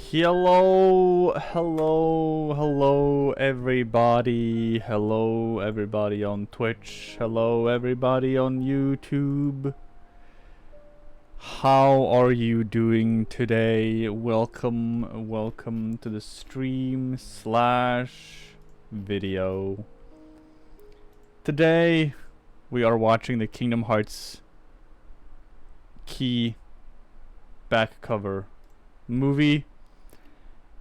Hello, everybody. Hello, everybody on Twitch. Hello, everybody on YouTube. How are you doing today? Welcome to the stream / video. Today, we are watching the Kingdom Hearts Key back cover movie.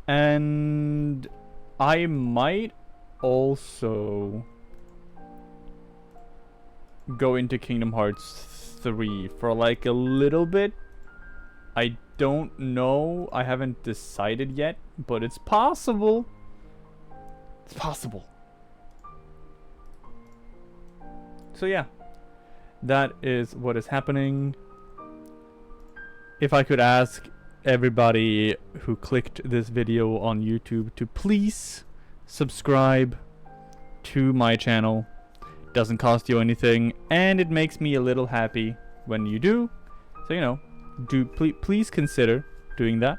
And I might also go into Kingdom Hearts 3 for like a little bit. I don't know. I haven't decided yet, but it's possible. It's possible. So yeah, that is what is happening. If I could ask everybody who clicked this video on YouTube to please subscribe to my channel. Doesn't cost you anything, and it makes me a little happy when you do. So you know, please consider doing that.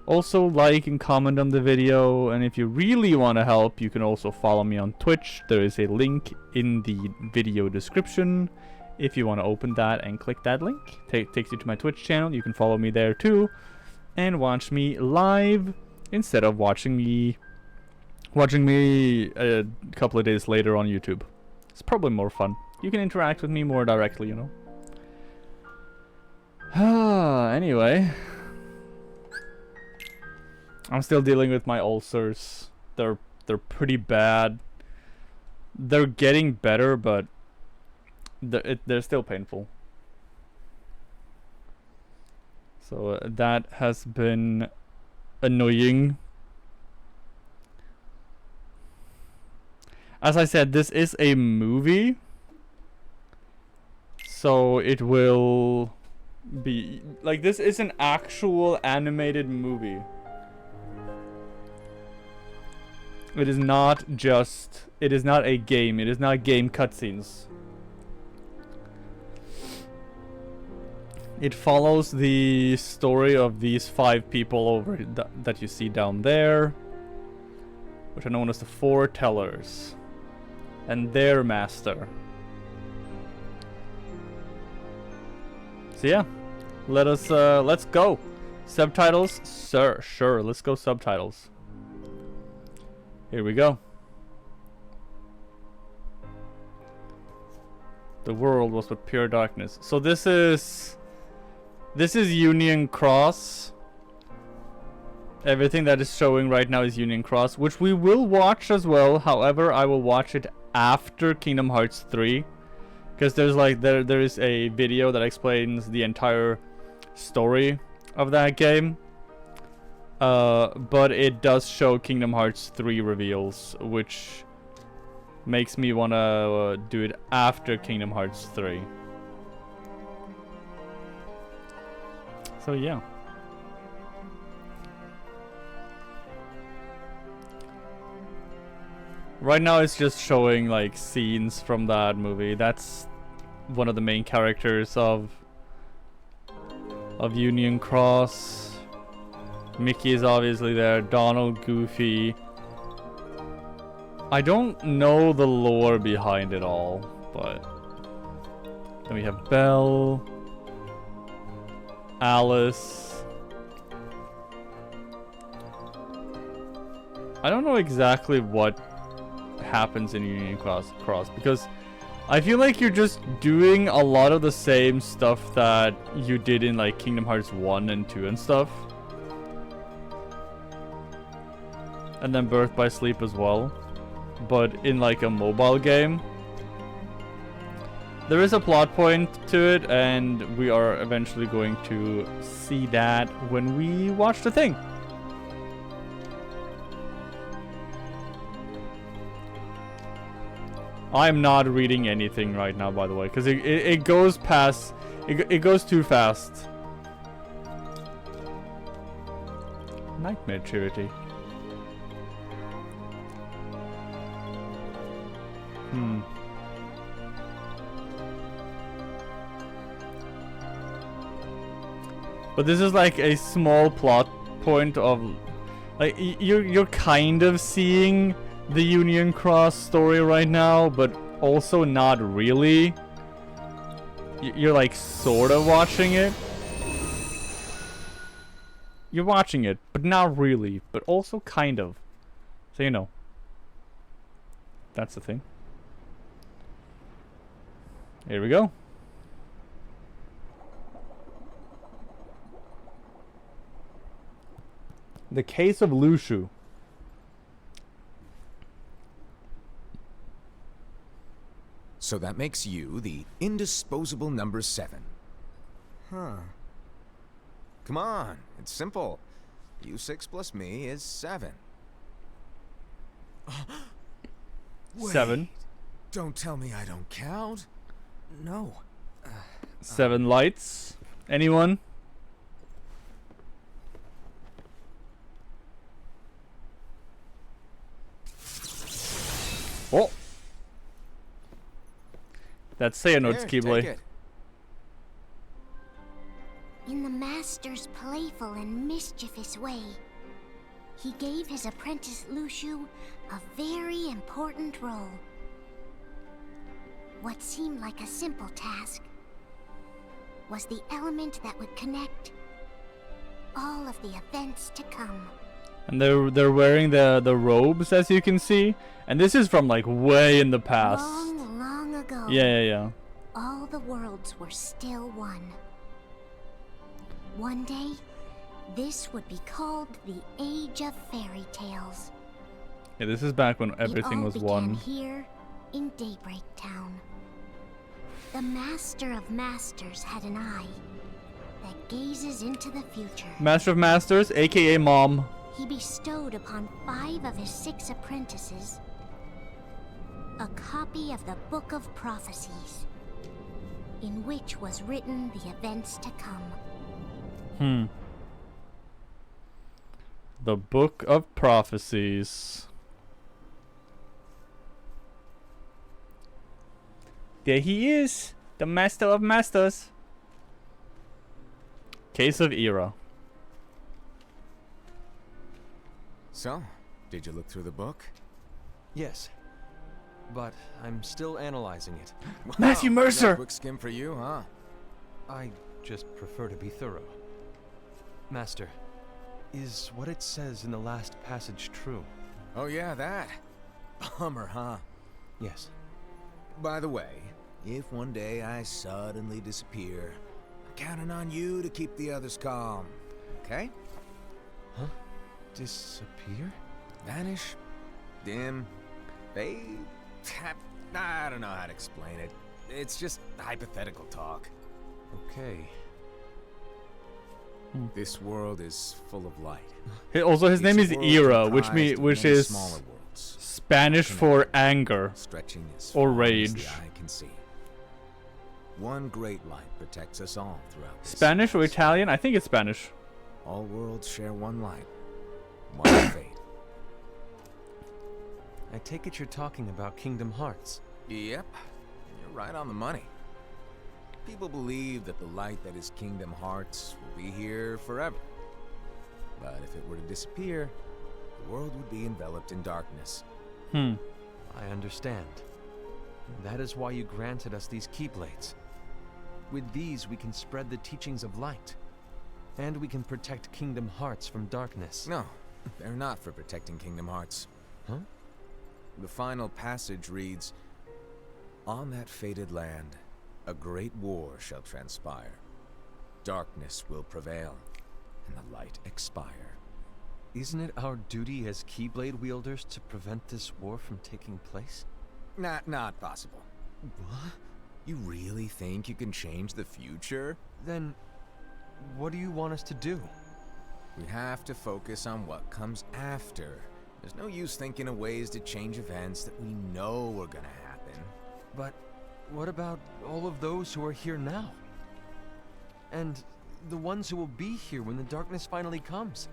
Also like and comment on the video, and if you really want to help, you can also follow me on Twitch. There is a link in the video description. If you want to open that and click that link, takes you to my Twitch channel. You can follow me there too and watch me live instead of watching me a couple of days later on YouTube. It's probably more fun. You can interact with me more directly, you know. Anyway, I'm still dealing with my ulcers. They're pretty bad. They're getting better, but they're still painful. So that has been annoying. As I said, this is a movie, so it will be like, this is an actual animated movie. It is not a game. It is not game cutscenes. It follows the story of these 5 people that you see down there, which are known as the Foretellers, and their master. So yeah, let's go. Subtitles, sir. Sure, let's go subtitles. Here we go. The world was but pure darkness. So this is Union Cross. Everything that is showing right now is Union Cross, which we will watch as well. However, I will watch it after Kingdom Hearts 3, because there's like there is a video that explains the entire story of that game. But it does show Kingdom Hearts 3 reveals, which makes me wanna do it after Kingdom Hearts 3. So yeah. Right now it's just showing like scenes from that movie. That's one of the main characters of Union Cross. Mickey is obviously there. Donald, Goofy. I don't know the lore behind it all, but then we have Belle, Alice. I don't know exactly what happens in Union Cross because I feel like you're just doing a lot of the same stuff that you did in like Kingdom Hearts 1 and 2 and stuff. And then Birth by Sleep as well. But in like a mobile game. There is a plot point to it, and we are eventually going to see that when we watch the thing. I'm not reading anything right now, by the way, because it goes past... It goes too fast. Nightmare Charity. But this is like a small plot point of like you're kind of seeing the Union Cross story right now, but also not really. You're like sort of watching it. You're watching it, but not really, but also kind of. So you know. That's the thing. Here we go. The Case of Lushu. So that makes you the indisposable number 7. Huh. Come on, it's simple. You6 plus me is 7. 7. Wait, don't tell me I don't count. No. 7 lights. Anyone? Oh. That's Xehanort's Here, take Keyblade. it. In the Master's playful and mischievous way, he gave his apprentice Lushu a very important role. What seemed like a simple task was the element that would connect all of the events to come. And they're wearing the robes, as you can see. And this is from like way in the past. Long, long ago, Yeah. all the worlds were still one. One day, this would be called the Age of Fairy Tales. Yeah, this is back when everything was It all began one. here in Daybreak Town. The Master of Masters had an eye that gazes into the future. Master of Masters, aka Mom. He bestowed upon 5 of his 6 apprentices a copy of the Book of Prophecies, in which was written the events to come. The Book of Prophecies. There he is, the Master of Masters. Case of Era. So, did you look through the book? Yes, but I'm still analyzing it. Matthew Wow, Mercer! got a quick skim for you, huh? I just prefer to be thorough. Master, is what it says in the last passage true? Oh yeah, that. Bummer, huh? Yes. By the way, if one day I suddenly disappear, I'm counting on you to keep the others calm. Okay? Huh? Disappear? Vanish? Dim? Fade? I don't know how to explain it. It's just hypothetical talk. Okay. This world is full of light. Also, his name Each is world Era, which comprised of which many is smaller worlds, Spanish for anger. stretching as or far as rage. the eye can see. One great light protects us all throughout this Spanish or universe. Italian? I think it's Spanish. All worlds share one light, one fate. I take it you're talking about Kingdom Hearts. Yep, you're right on the money. People believe that the light that is Kingdom Hearts will be here forever. But if it were to disappear, the world would be enveloped in darkness. I understand. That is why you granted us these Keyblades. With these, we can spread the teachings of light. And we can protect Kingdom Hearts from darkness. No, they're not for protecting Kingdom Hearts. Huh? The final passage reads, "On that fated land, a great war shall transpire. Darkness will prevail, and the light expire." Isn't it our duty as Keyblade wielders to prevent this war from taking place? Not possible. What? You really think you can change the future? Then, what do you want us to do? We have to focus on what comes after. There's no use thinking of ways to change events that we know are gonna happen. But what about all of those who are here now? And the ones who will be here when the darkness finally comes?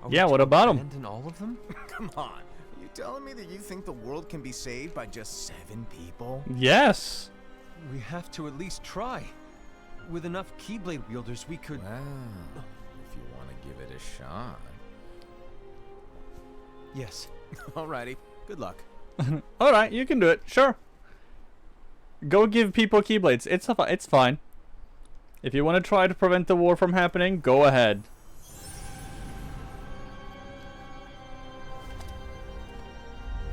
Are we Yeah, to what about 'em? abandon all of them? Come on, are you telling me that you think the world can be saved by just 7 people? Yes. We have to at least try. With enough Keyblade wielders, we could... Well, if you want to give it a Deshaun. Yes. Alrighty, good luck. Alright, you can do it. Sure. Go give people Keyblades. It's fine. If you want to try to prevent the war from happening, go ahead.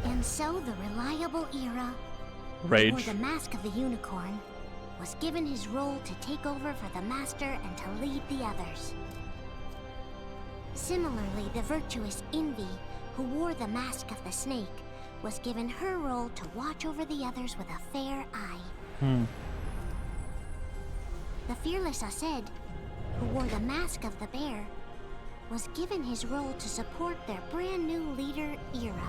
And so the reliable Era, or Rage. the Mask of the Unicorn, was given his role to take over for the Master and to lead the others. Similarly, the virtuous Envy, who wore the Mask of the Snake, was given her role to watch over the others with a fair eye. The fearless Aced, who wore the Mask of the Bear, was given his role to support their brand new leader, Era.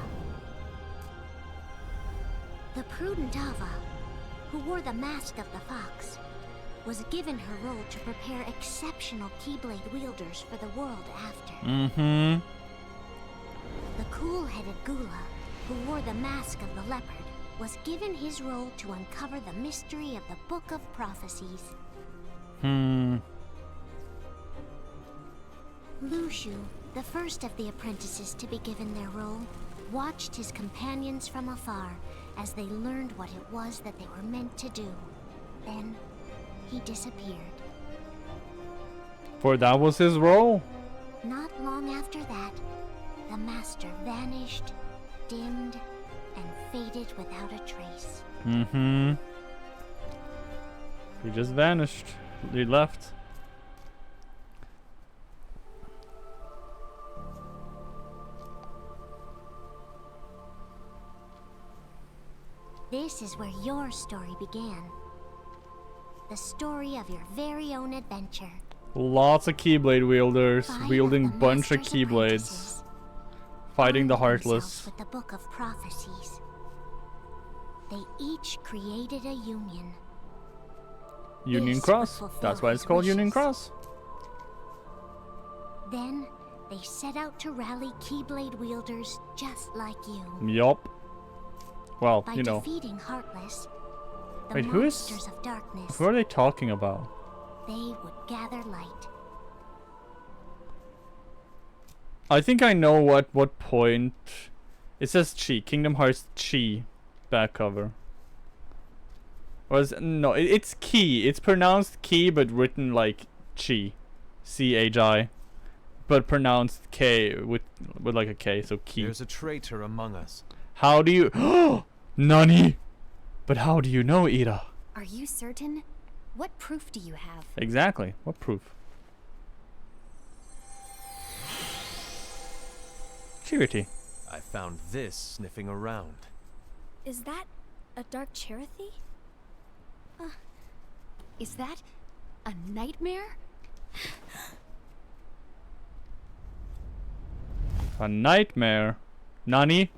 The prudent Ava, who wore the Mask of the Fox, was given her role to prepare exceptional Keyblade wielders for the world after. Mm-hmm. The cool-headed Gula, who wore the Mask of the Leopard, was given his role to uncover the mystery of the Book of Prophecies. Lushu, the first of the apprentices to be given their role, watched his companions from afar as they learned what it was that they were meant to do. Then, he disappeared. For that was his role. Not long after that, the Master vanished, dimmed, and faded without a trace. Mm-hmm. He just vanished. He left. This is where your story began. The story of your very own adventure. Lots of Keyblade wielders, Five of wielding the bunch of Master's Keyblades, apprentices fighting the armed themselves Heartless. with the Book of Prophecies. They each created a union. Union This Cross. would fulfill That's why it's his called Union wishes. Cross. Then, they set out to rally Keyblade wielders just like you. Yup. Well, By you know. defeating Heartless, the Wait, who is- monsters of darkness, Who are they talking about? they would gather light. I think I know what point. It says Chi. Kingdom Hearts Chi back cover. Or is no, it's Key. It's pronounced Key but written like Chi. C-H-I. But pronounced K with like a K, so Key. There's a traitor among us. How do you Nani? But how do you know, Ira? Are you certain? What proof do you have? Exactly. What proof? Charity. I found this sniffing around. Is that a dark Cherothy? Is that a nightmare? A nightmare. Nani?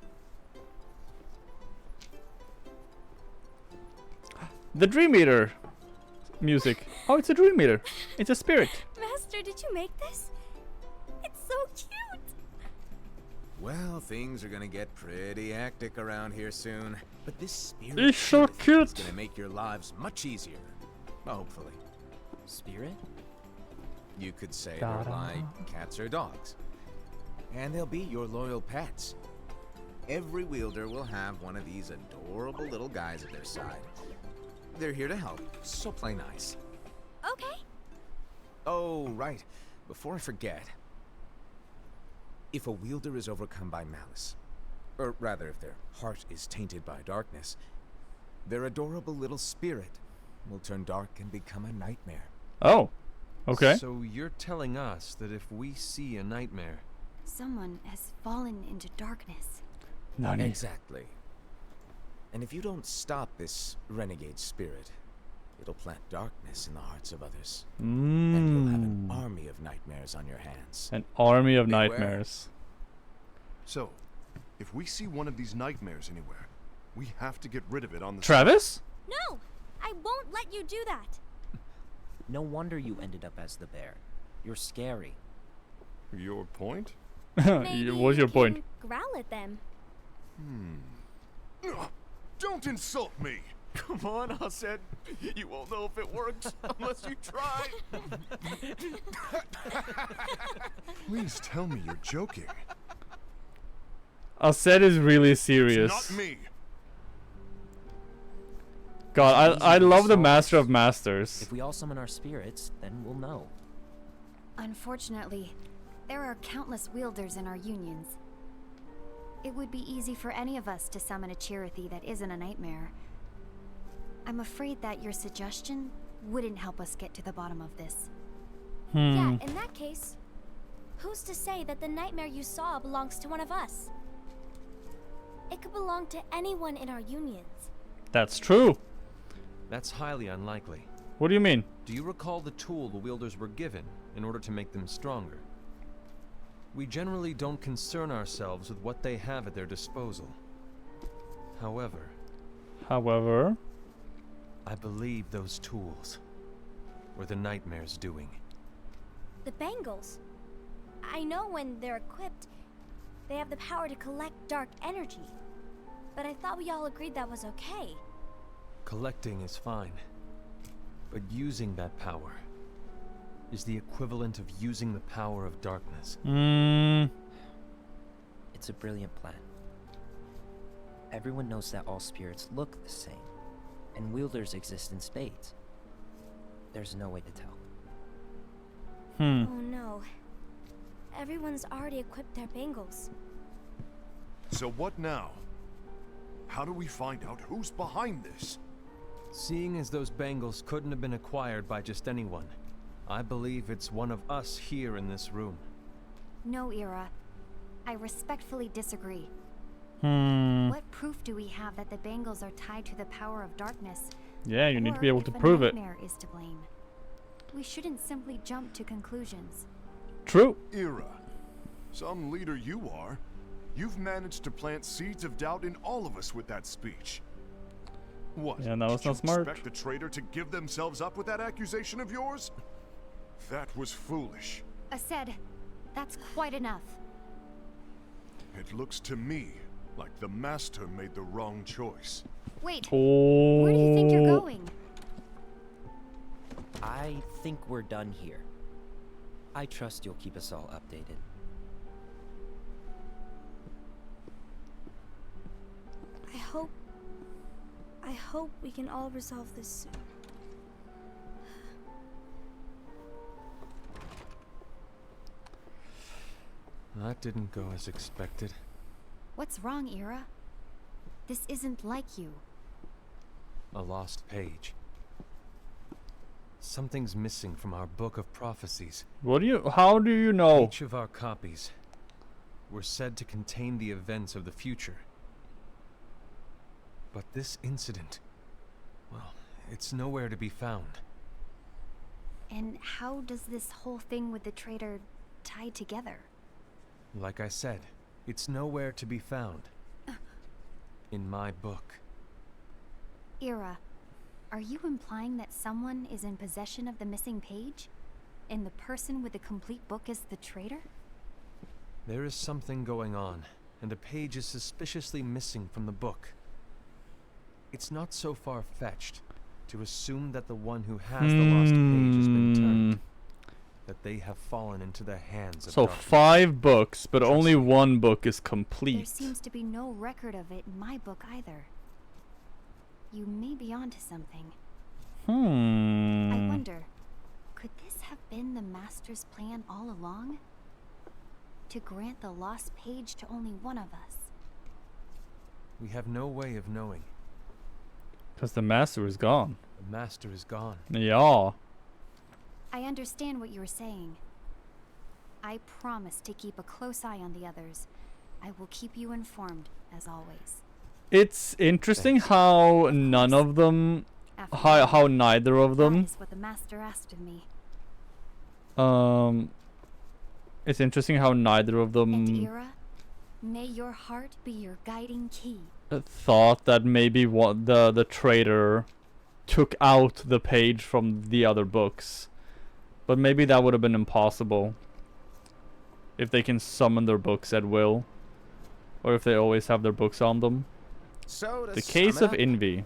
The Dream Eater music. Oh, it's a Dream Eater. It's a spirit. Master, did you make this? It's so cute! Well, things are gonna get pretty hectic around here soon. But this spirit It's so Cherith is cute. gonna make your lives much easier. Hopefully. Spirit? You could say they're Da-da. like cats or dogs. And they'll be your loyal pets. Every wielder will have one of these adorable little guys at their side. They're here to help, so play nice. Okay. Oh, right. Before I forget. If a wielder is overcome by malice, or rather if their heart is tainted by darkness, their adorable little spirit will turn dark and become a nightmare. Oh. Okay. So you're telling us that if we see a nightmare, Someone has fallen into darkness. Nani. Exactly. And if you don't stop this renegade spirit, it'll plant darkness in the hearts of others. And you'll have an army of nightmares on your hands. An army of Beware. nightmares. So, if we see one of these nightmares anywhere, we have to get rid of it on the Travis? No! I won't let you do that! No wonder you ended up as the bear. You're scary. Your point? What's your point? Growl at them. Don't insult me! Come on, Hassad. You won't know if it works unless you try. Please tell me you're joking. Aset is really It's serious. not me. God, I love the Master of Masters. If we all summon our spirits, then we'll know. Unfortunately, there are countless wielders in our unions. It would be easy for any of us to summon a Chirithy that isn't a nightmare. I'm afraid that your suggestion wouldn't help us get to the bottom of this. Yeah, in that case, who's to say that the nightmare you saw belongs to one of us? It could belong to anyone in our unions. That's true. That's highly unlikely. What do you mean? Do you recall the tool the wielders were given in order to make them stronger? We generally don't concern ourselves with what they have at their disposal. However, I believe those tools were the nightmare's doing. The bangles. I know when they're equipped, they have the power to collect dark energy. But I thought we all agreed that was okay. Collecting is fine, but using that power is the equivalent of using the power of darkness. It's a brilliant plan. Everyone knows that all spirits look the same, and wielders exist in spades. There's no way to tell. Oh no. Everyone's already equipped their bangles. So what now? How do we find out who's behind this? Seeing as those bangles couldn't have been acquired by just anyone, I believe it's one of us here in this room. No, Ira. I respectfully disagree. What proof do we have that the bangles are tied to the power of darkness? Yeah, you need to be Or able if to a prove it. nightmare is to blame? We shouldn't simply jump to conclusions. True. Ira, some leader you are. You've managed to plant seeds of doubt in all of us with that speech. What? Yeah, that was did you not smart. expect the traitor to give themselves up with that accusation of yours? That was foolish. Aset, that's quite enough. It looks to me like the Master made the wrong choice. Wait, Oh. where do you think you're going? I think we're done here. I trust you'll keep us all updated. I hope we can all resolve this soon. That didn't go as expected. What's wrong, Ira? This isn't like you. A lost page. Something's missing from our book of prophecies. How do you know? Each of our copies were said to contain the events of the future. But this incident, well, it's nowhere to be found. And how does this whole thing with the traitor tie together? Like I said, it's nowhere to be found. In my book. Ira, are you implying that someone is in possession of the missing page? And the person with the complete book is the traitor? There is something going on, and a page is suspiciously missing from the book. It's not so far-fetched to assume that the one who has the lost page has been turned. That they have fallen into the hands of So darkness. 5 books, but Trust only me. 1 book is There complete. seems to be no record of it in my book either. You may be onto something. I wonder, could this have been the Master's plan all along? To grant the lost page to only one of us? We have no way of knowing. Because the Master is gone. The Master is gone. Yeah. I understand what you're saying. I promise to keep a close eye on the others. I will keep you informed, as always. It's interesting how none of them, After how neither of that them, is what the Master asked of me. it's interesting how neither of And them Ira, may your heart be your guiding key. thought that maybe what the traitor took out the page from the other books. But maybe that would have been impossible. If they can summon their books at will. Or if they always have their books on them. So to The case sum of it up, envy.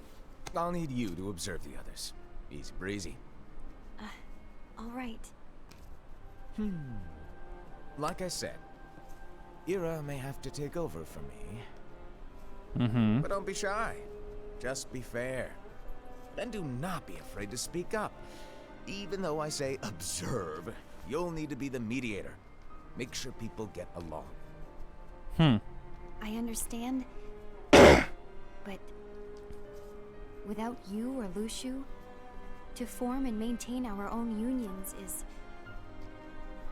I'll need you to observe the others. Easy breezy. All right. Like I said, Ira may have to take over for me. Mm-hmm. But don't be shy. Just be fair. And do not be afraid to speak up. Even though I say observe, you'll need to be the mediator. Make sure people get along. I understand. But without you or Luciu, to form and maintain our own unions is...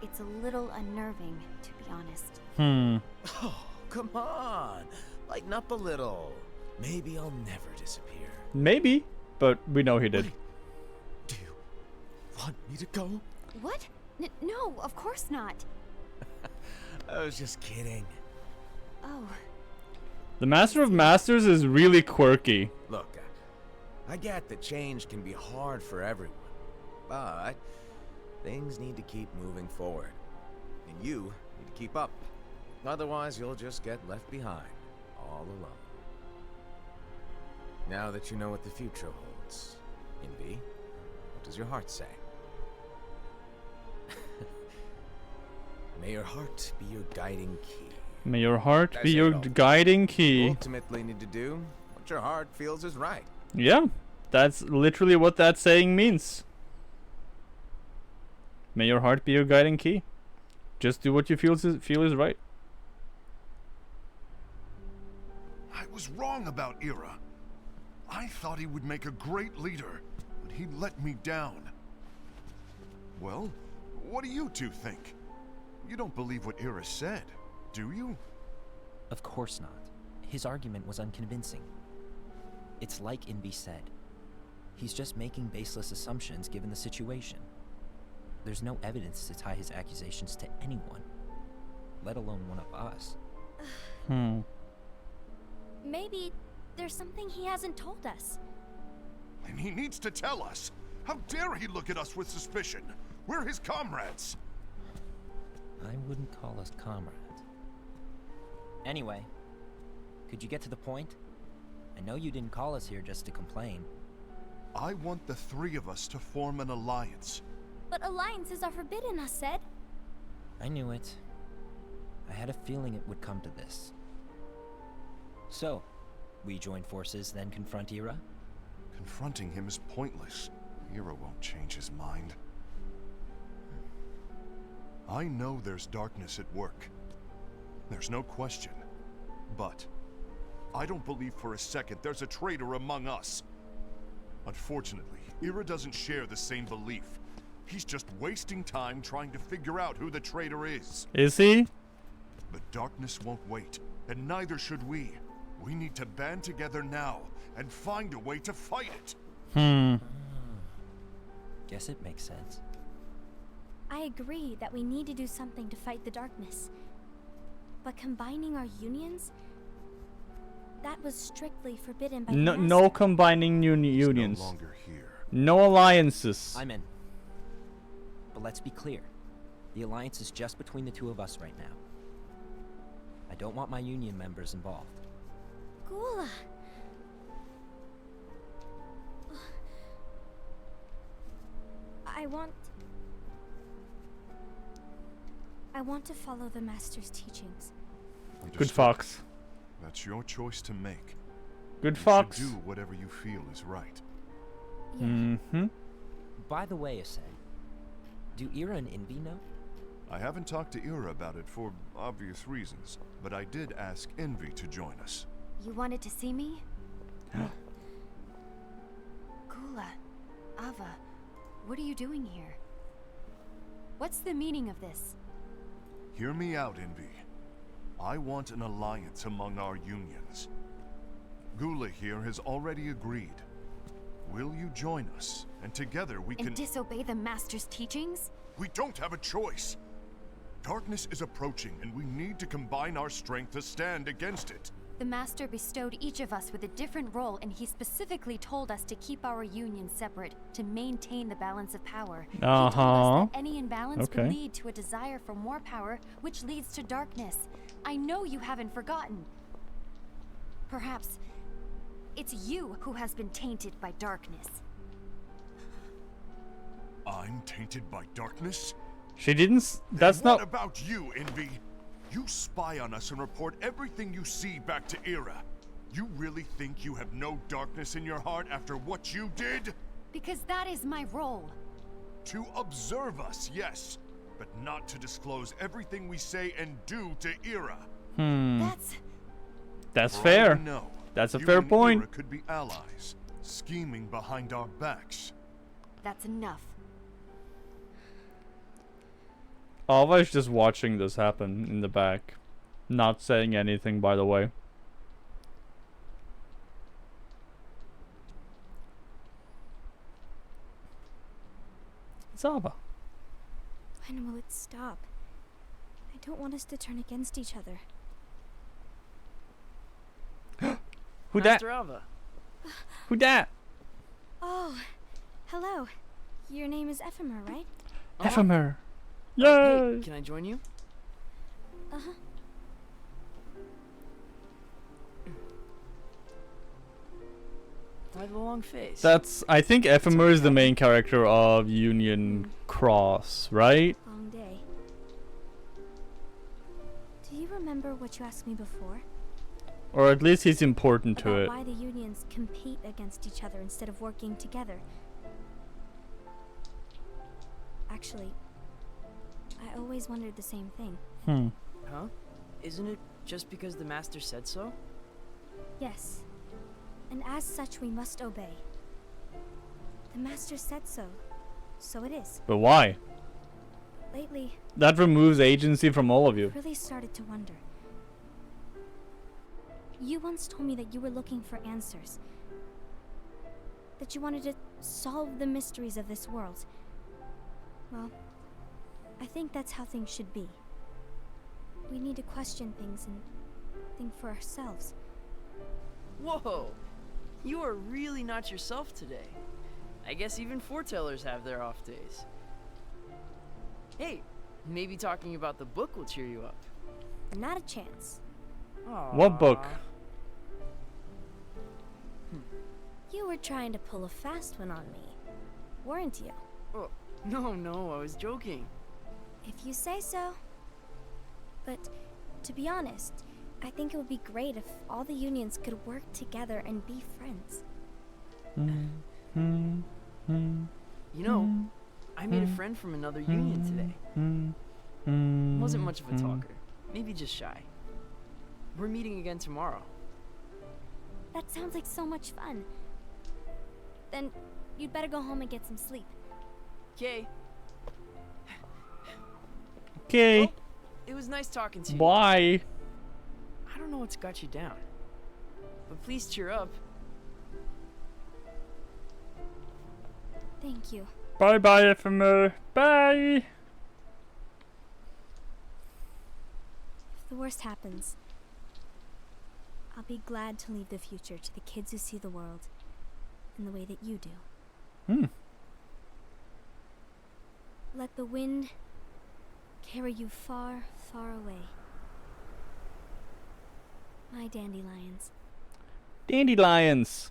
It's a little unnerving, to be honest. Oh, come on. Lighten up a little. Maybe I'll never disappear. Maybe, but we know he did. Wait. Do you want me to go? What? No, of course not. I was just kidding. Oh, The Master of Masters is really quirky. Look, I get that change can be hard for everyone, but things need to keep moving forward. And you need to keep up. Otherwise, you'll just get left behind, all alone. Now that you know what the future holds, Envy, what does your heart say? May your heart be your guiding key. May your heart That's be it, your all. guiding You key. ultimately need to do what your heart feels is right. Yeah, that's literally what that saying means. May your heart be your guiding key. Just do what you feel is right. I was wrong about Ira. I thought he would make a great leader, but he let me down. Well, what do you two think? You don't believe what Ira said, do you? Of course not. His argument was unconvincing. It's like Invi said. He's just making baseless assumptions given the situation. There's no evidence to tie his accusations to anyone, let alone one of us. Maybe there's something he hasn't told us. And he needs to tell us. How dare he look at us with suspicion? We're his comrades. I wouldn't call us comrades. Anyway, could you get to the point? I know you didn't call us here just to complain. I want the three of us to form an alliance. But alliances are forbidden, us said. I knew it. I had a feeling it would come to this. So, we join forces, then confront Ira? Confronting him is pointless. Ira won't change his mind. I know there's darkness at work. There's no question. But I don't believe for a second there's a traitor among us. Unfortunately, Ira doesn't share the same belief. He's just wasting time trying to figure out who the traitor is. Is he? The darkness won't wait, and neither should we. We need to band together now and find a way to fight it. Guess it makes sense. I agree that we need to do something to fight the darkness. But combining our unions? That was strictly forbidden by the No, Master. no combining He's unions. no longer here. No alliances. I'm in. But let's be clear. The alliance is just between the two of us right now. I don't want my union members involved. Gula. I want to follow the Master's teachings. Good Understood. fox. That's your choice to make. Good You fox. should do whatever you feel is right. Yeah. Mm-hmm. By the way, Asay, do Ira and Invi know? I haven't talked to Ira about it for obvious reasons, but I did ask Envy to join us. you wanted to see me? Gula, Ava, what are you doing here? What's the meaning of this? Hear me out, Envy. I want an alliance among our unions. Gula here has already agreed. Will you join us? And together we And can... disobey the Master's teachings? We don't have a choice. Darkness is approaching, and we need to combine our strength to stand against it. The Master bestowed each of us with a different role, and he specifically told us to keep our union separate, to maintain the balance of power. He told us that any imbalance Okay. would lead to a desire for more power, which leads to darkness. I know you haven't forgotten. Perhaps It's you who has been tainted by darkness. I'm tainted by darkness? She didn't. That's Then what not. about you, Envy? You spy on us and report everything you see back to Era. You really think you have no darkness in your heart after what you did? Because that is my role. To observe us, yes, but not to disclose everything we say and do to Era. That's For all fair. we know, That's a you fair and point. Era could be allies, scheming behind our backs. That's enough. Alva's just watching this happen in the back, not saying anything, by the way. It's Alva. When will it stop? I don't want us to turn against each other. Who dat? Master Alva. Who dat? Oh, hello. Your name is Ephemer, right? Ephemer. Hey, Yay! can I join you? Uh-huh. Why the long face? That's. I think Ephemer is the main character of Union Cross, right? Long day. Do you remember what you asked me before? Or at least he's important to About it. why the unions compete against each other instead of working together. Actually, I always wondered the same thing. Huh? Isn't it just because the master said so? Yes. And as such, we must obey. The master said so. So it is. But why? Lately, That removes agency from all of I you. really started to wonder. You once told me that you were looking for answers. That you wanted to solve the mysteries of this world. Well, I think that's how things should be. We need to question things and think for ourselves. Whoa! You are really not yourself today. I guess even foretellers have their off days. Hey, maybe talking about the book will cheer you up. Not a chance. What book? You were trying to pull a fast one on me, weren't you? Oh, no, I was joking. If you say so. But to be honest, I think it would be great if all the unions could work together and be friends. You know, I made a friend from another union today. Wasn't much of a talker, maybe just shy. We're meeting again tomorrow. That sounds like so much fun. Then you'd better go home and get some sleep. Okay. Okay. Well, it was nice talking to you. Bye. I don't know what's got you down, but please cheer up. Thank you. Bye bye, Ephemer. Bye. If the worst happens, I'll be glad to leave the future to the kids who see the world in the way that you do. Let the wind carry you far, far away. My dandelions. Dandelions.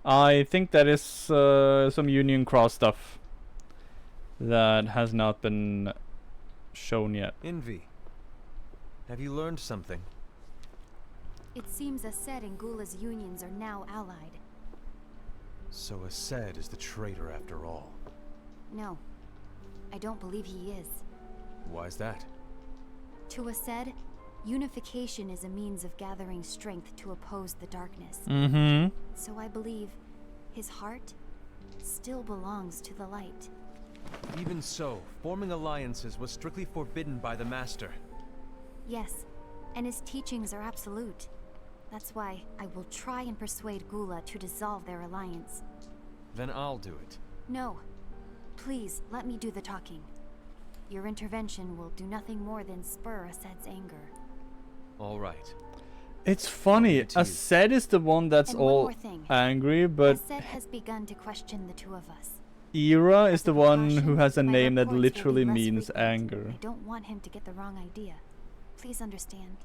I think that is some Union Cross stuff that has not been shown yet. Envy. Have you learned something? It seems Aced and Gula's unions are now allied. So Aced is the traitor after all. No, I don't believe he is. Why's that? To Aced, unification is a means of gathering strength to oppose the darkness. So I believe his heart still belongs to the light. Even so, forming alliances was strictly forbidden by the Master. Yes, and his teachings are absolute. That's why I will try and persuade Gula to dissolve their alliance. Then I'll do it. No. Please, let me do the talking. Your intervention will do nothing more than spur Aced's anger. All right. It's funny. Over to you. Aced is the one that's And one all more thing. angry, but Aced has begun to question the two of us. Ira is the one who Precaution, has a my name that reports will be literally less means frequent. anger. I don't want him to get the wrong idea. Please understand.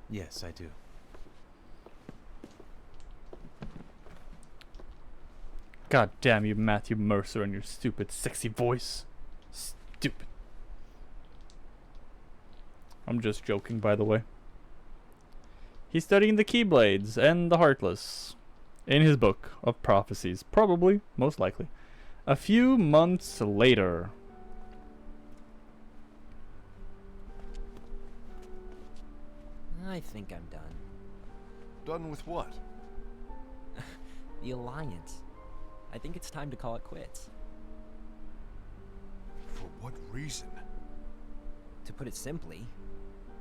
Yes, I do. God damn you, Matthew Mercer, and your stupid, sexy voice. Stupid. I'm just joking, by the way. He's studying the Keyblades and the Heartless in his book of prophecies. Probably, most likely. A few months later. I think I'm done. Done with what? The Alliance. I think it's time to call it quits. For what reason? To put it simply,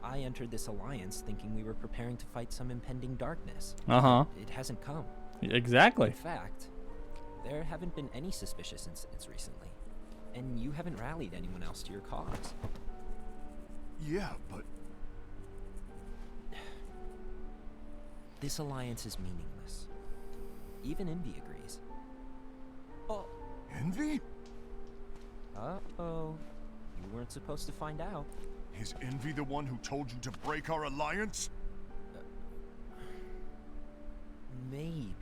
I entered this alliance thinking we were preparing to fight some impending darkness. Uh-huh. It hasn't come. Exactly. In fact, there haven't been any suspicious incidents recently, and you haven't rallied anyone else to your cause. Yeah, but... This alliance is meaningless. Even Envy agrees. Oh. Envy? Uh-oh. You weren't supposed to find out. Is Envy the one who told you to break our alliance? Maybe.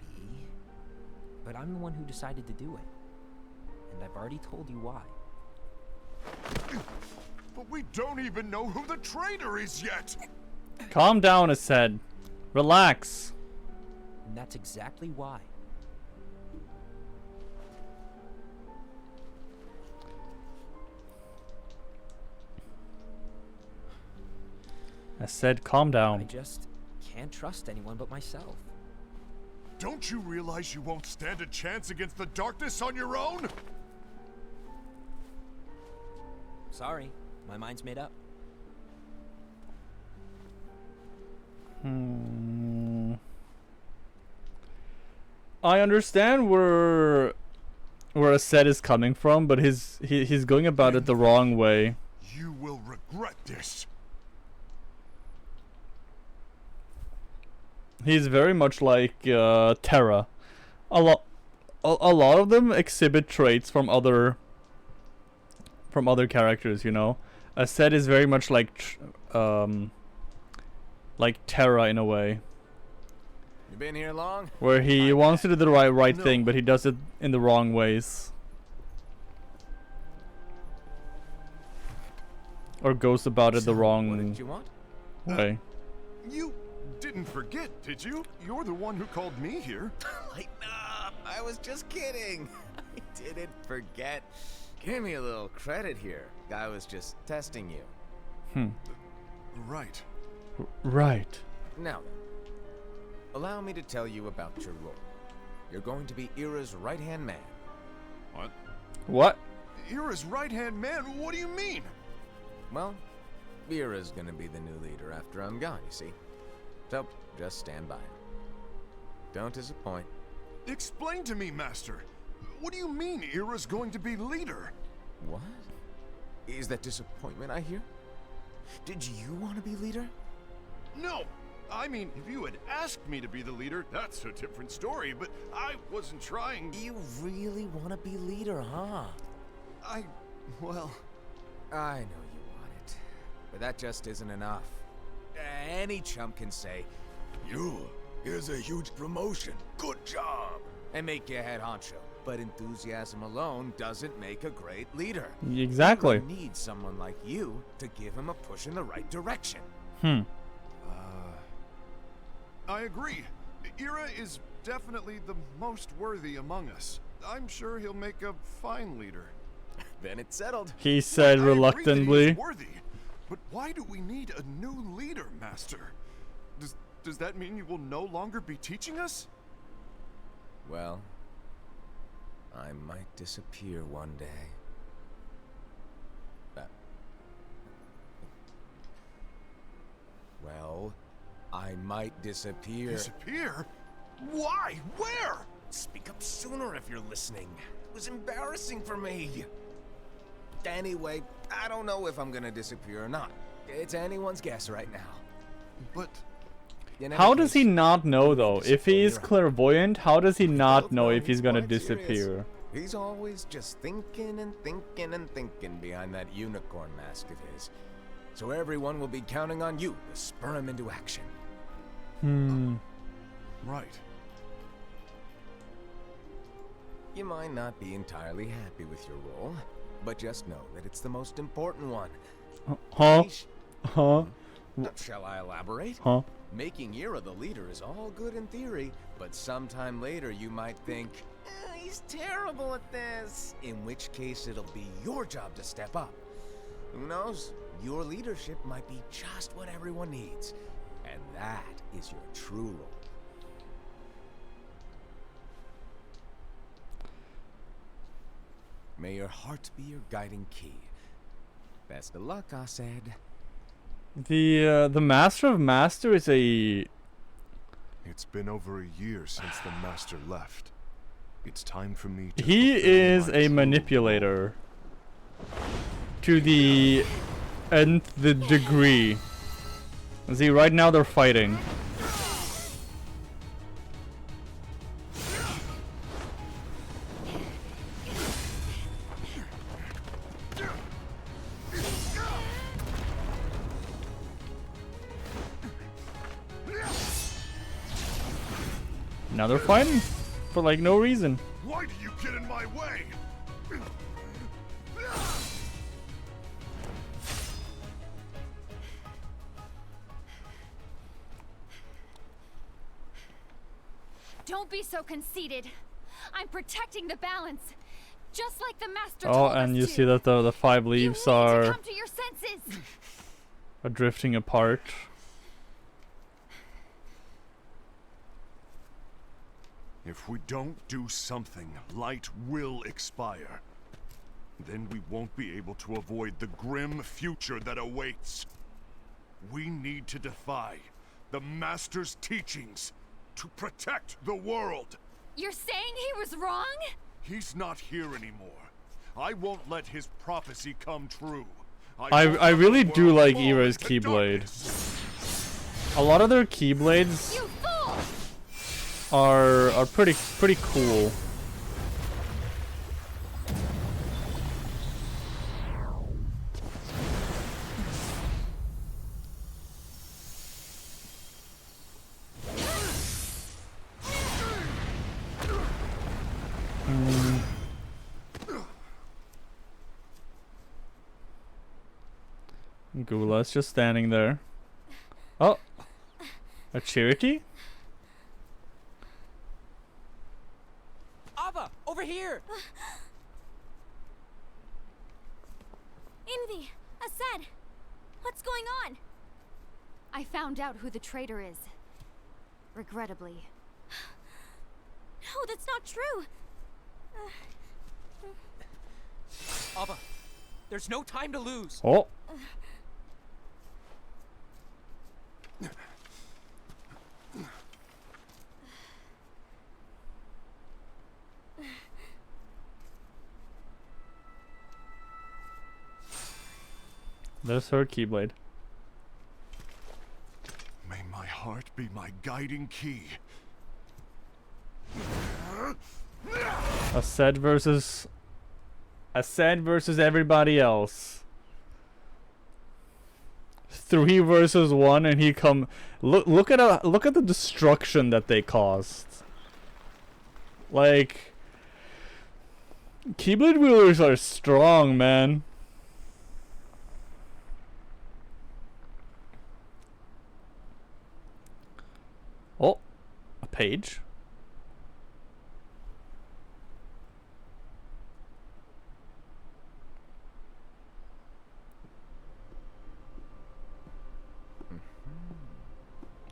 But I'm the one who decided to do it. And I've already told you why. But we don't even know who the traitor is yet! Calm down, I said. Relax. And that's exactly why. I said calm I down. just can't trust anyone but myself. Don't you realize you won't stand a chance against the darkness on your own? Sorry, my mind's made up. I understand where Aset is coming from, but he's going about it the wrong way. You will regret this. He's very much like Terra. A lot of them exhibit traits from other characters, you know. Aset is very much like Terra in a way, You been here long? where he wants to do the right thing, but he does it in the wrong ways, or goes about it the What wrong did you want? way. You didn't forget, did you? You're the one who called me here. Lighten up! I was just kidding. I didn't forget. Give me a little credit here. Guy was just testing you. Right. Right. Now then, allow me to tell you about your role. You're going to be Ira's right-hand man. What? What? Ira's right-hand man? What do you mean? Well, Ira's gonna be the new leader after I'm gone, you see. So, just stand by. Don't disappoint. Explain to me, Master. What do you mean Ira's going to be leader? What? Is that disappointment I hear? Did you want to be leader? No! I mean, if you had asked me to be the leader, that's a different story, but I wasn't trying. You really want to be leader, huh? Well... I know you want it, but that just isn't enough. Any chump can say, here's a huge promotion, good job, and make you head honcho. But enthusiasm alone doesn't make a great leader. Exactly. He needs someone like you to give him a push in the right direction. I agree. Ira is definitely the most worthy among us. I'm sure he'll make a fine leader. Then it's settled. He said I agree that reluctly. he's worthy, but why do we need a new leader, Master? Does that mean you will no longer be teaching us? Well, I might disappear one day. Well, I might disappear. Disappear? Why? Where? Speak up sooner if you're listening. It was embarrassing for me. Anyway, I don't know if I'm gonna disappear or not. It's anyone's guess right now. But... How does he not know though? If he is clairvoyant, how does he not know if he's gonna disappear? He's always just thinking and thinking and thinking behind that unicorn mask of his. So everyone will be counting on you to spur him into action. Right. You might not be entirely happy with your role, but just know that it's the most important one. Huh? Yeesh. Huh? Shall I elaborate? Huh? Making Ira the leader is all good in theory, but sometime later you might think, he's terrible at this. In which case it'll be your job to step up. Who knows? Your leadership might be just what everyone needs. And that is your true role. May your heart be your guiding key. Best of luck, Asaid. The Master of Master is a... It's been over a year since the Master left. It's time for me to He fulfill is my a true manipulator. To the nth degree. See, right now they're fighting. Now they're fighting for like no reason. Why do you get in my way? Don't be so conceited. I'm protecting the balance, just like the master Oh, told us and you to. see that the five leaves You need to are come to your senses. drifting apart. If we don't do something, light will expire. Then we won't be able to avoid the grim future that awaits. We need to defy the Master's teachings to protect the world. You're saying he was wrong? He's not here anymore. I won't let his prophecy come true. I won't let really the do world like fall Ira's into Keyblade. darkness. A lot of their Keyblades You fool! are pretty cool. Gula's just standing there. Oh, a Cherokee? Ava, over here! Envy! Asaid! What's going on? I found out who the traitor is. Regrettably. No, that's not true! Ava, there's no time to lose. Oh. There's her Keyblade. May my heart be my guiding key. Asaid versus everybody else. 3 versus 1, and he come. Look at the destruction that they caused. Like, Keyblade wielders are strong, man. Oh, a page.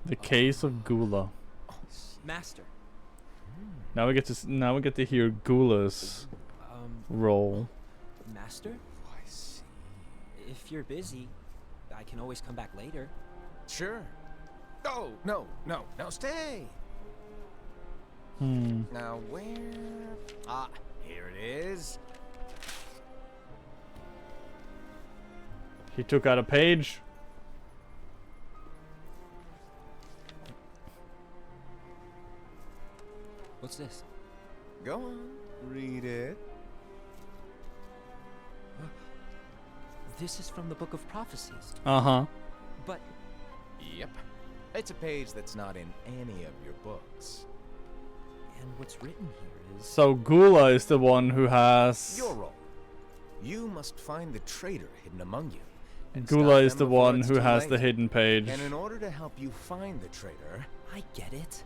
The Case of Gula. Master, Now we get to hear Gula's role. Master? I see. If you're busy, I can always come back later. Sure. Oh, no, stay. Now where? Ah, here it is. He took out a page. What's this? Go on, read it. This is from the Book of Prophecies. Uh-huh. But Yep. It's a page that's not in any of your books. And what's written here is... So Gula is the one who has... Your role. You must find the traitor hidden among you. and Gula stop is them the before one it's who too has late. the hidden page. And in order to help you find the traitor... I get it.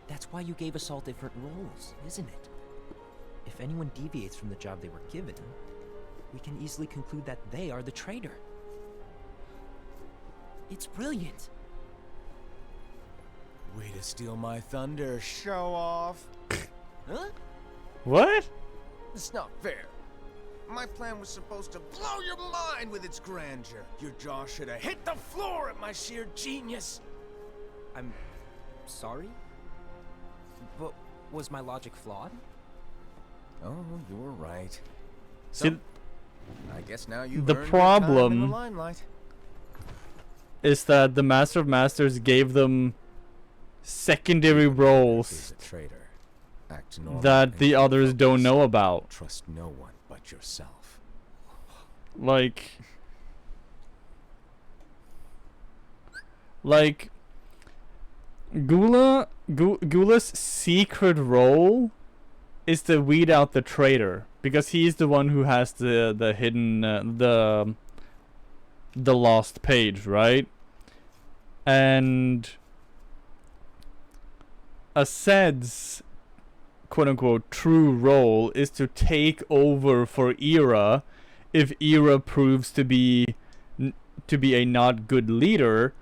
That's why you gave us all different roles, isn't it? If anyone deviates from the job they were given, we can easily conclude that they are the traitor. It's brilliant. Way to steal my thunder, show off. Huh? What? It's not fair. My plan was supposed to blow your mind with its grandeur. Your jaw should have hit the floor at my sheer genius. I'm sorry? But was my logic flawed? Oh, you were right. See, So, I guess now you've the earned your time in problem- the limelight. is that the Master of Masters gave them secondary He's roles a traitor. Act normal that and the keep others don't focused. know about. Trust no one but yourself. Like, Gula's secret role is to weed out the traitor, because he's the one who has the hidden the lost page, right? And Ased's quote-unquote true role is to take over for Ira if Ira proves to be a not good leader,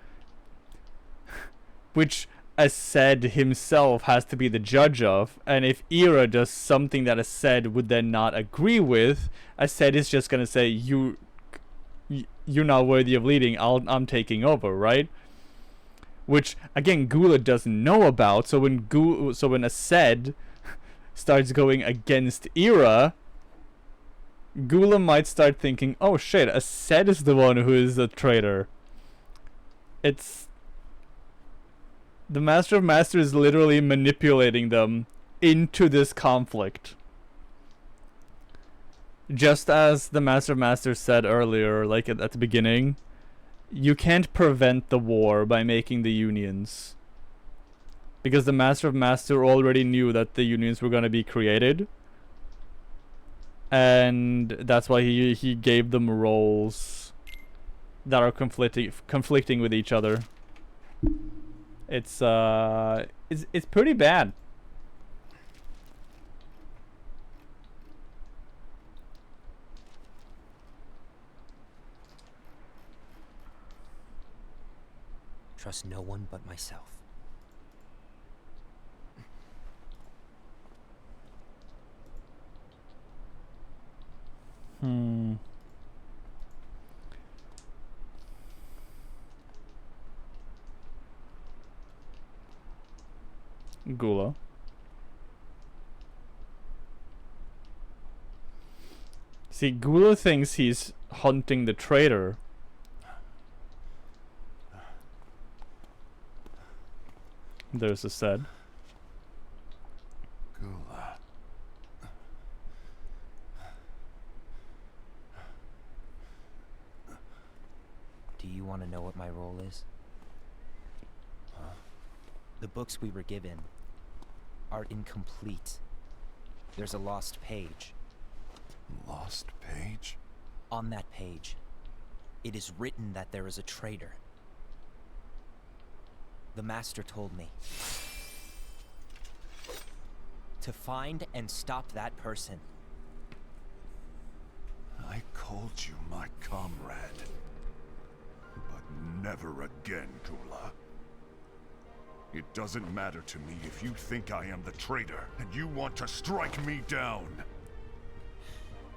which Ased himself has to be the judge of. And if Ira does something that Ased would then not agree with, Ased is just gonna say, you're not worthy of leading, I'm taking over, right? Which again Gula doesn't know about. So when Ased starts going against Ira, Gula might start thinking, oh shit, Ased is the one who is a traitor. It's... The Master of Masters is literally manipulating them into this conflict. Just as the Master of Masters said earlier, like at the beginning, you can't prevent the war by making the unions. Because the Master of Master already knew that the unions were going to be created. And that's why he gave them roles that are conflicting with each other. It's pretty bad. Trust no one but myself. Gula. See, Gula thinks he's hunting the traitor. There's Ased. Gula. Do you want to know what my role is? Huh? The books we were given are incomplete. There's a lost page. Lost page? On that page, it is written that there is a traitor. The Master told me to find and stop that person. I called you my comrade. But never again, Gula. It doesn't matter to me if you think I am the traitor, and you want to strike me down.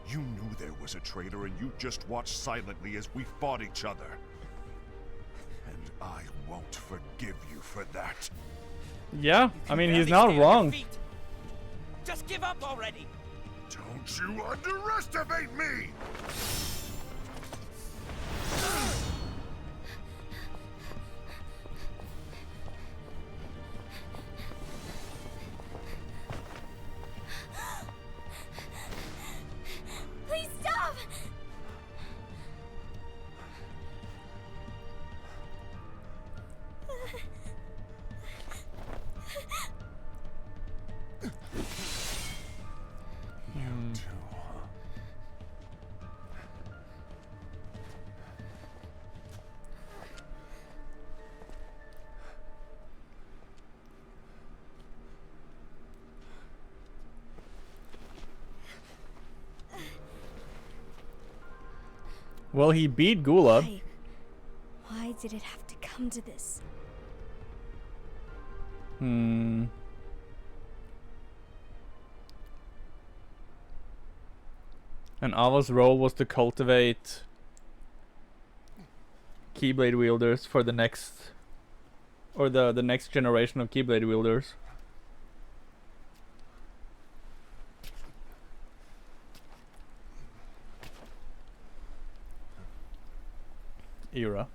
You knew there was a traitor, and you just watched silently as we fought each other. And I won't forgive you for that. Yeah, I mean, he's not wrong. Just give up already! Don't you underestimate me! Please stop! Well, he beat Gula. Why did it have to come to this? Hmm. And Ava's role was to cultivate Keyblade wielders for the next, or the next generation of Keyblade wielders. Era.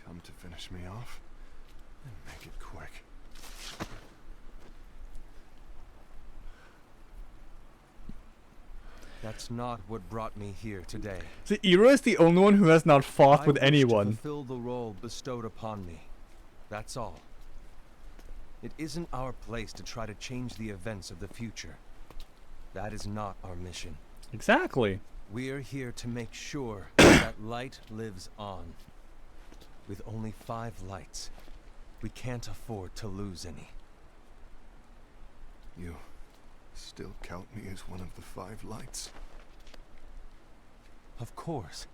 Come to finish me off? And make it quick. That's not what brought me here today. See, Era is the only one who has not fought with I wish anyone. to fulfill the role bestowed upon me. That's all. It isn't our place to try to change the events of the future. That is not our mission. Exactly. We are here to make sure that light lives on. With only 5 lights, we can't afford to lose any. You still count me as one of the 5 lights? Of course.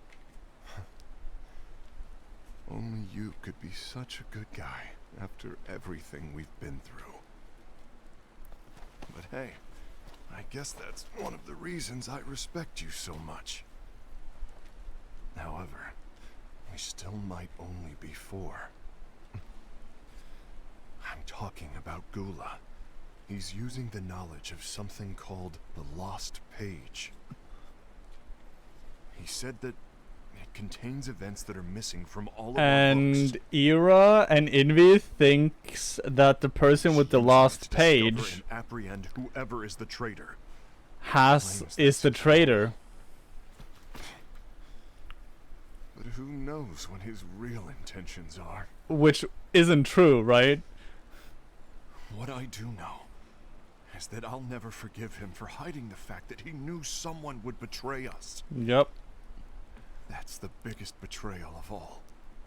Only you could be such a good guy after everything we've been through. But hey, I guess that's one of the reasons I respect you so much. However, we still might only be 4. I'm talking about Gula. He's using the knowledge of something called the Lost Page. He said that it contains events that are missing from all of our books. And Era and Envy thinks that the person with the lost page And apprehend whoever is the traitor. is the traitor. But who knows what his real intentions are? Which isn't true, right? What I do know is that I'll never forgive him for hiding the fact that he knew someone would betray us. Yep. That's the biggest betrayal of all.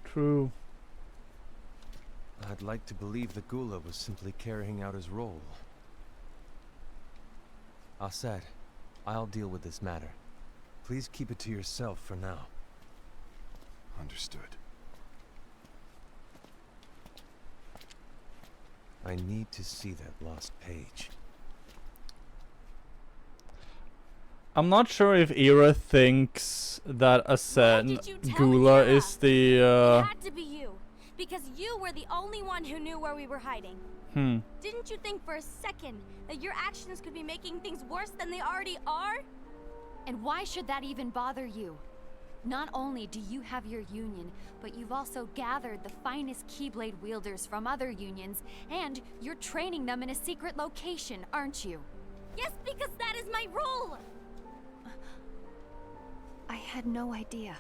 True. I'd like to believe that Gula was simply carrying out his role. Aset, I'll deal with this matter. Please keep it to yourself for now. Understood. I need to see that lost page. I'm not sure if Era thinks that did you tell Gula Era? is the It had to be you, because you were the only one who knew where we were hiding. Didn't you think for a second that your actions could be making things worse than they already are? And why should that even bother you? Not only do you have your union, but you've also gathered the finest Keyblade wielders from other unions, and you're training them in a secret location, aren't you? Yes, because that is my role! I had no idea.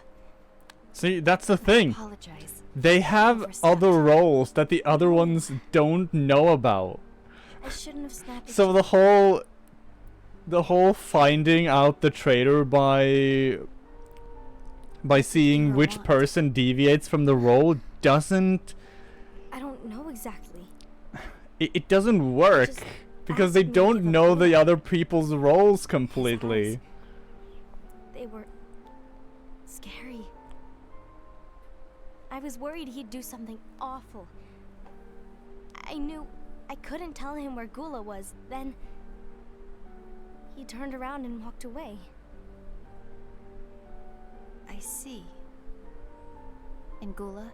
See, that's the I thing. apologize. They have Overstepped. other roles that the other ones don't know about. I shouldn't have snapped at So you. the whole finding out the traitor by seeing You're which right. person deviates from the role doesn't I don't know exactly. it doesn't work Just because they ask me don't if I'm know the cool. other people's roles His completely. eyes, they were scary. I was worried he'd do something awful. I knew I couldn't tell him where Gula was. Then he turned around and walked away. I see. And Gula?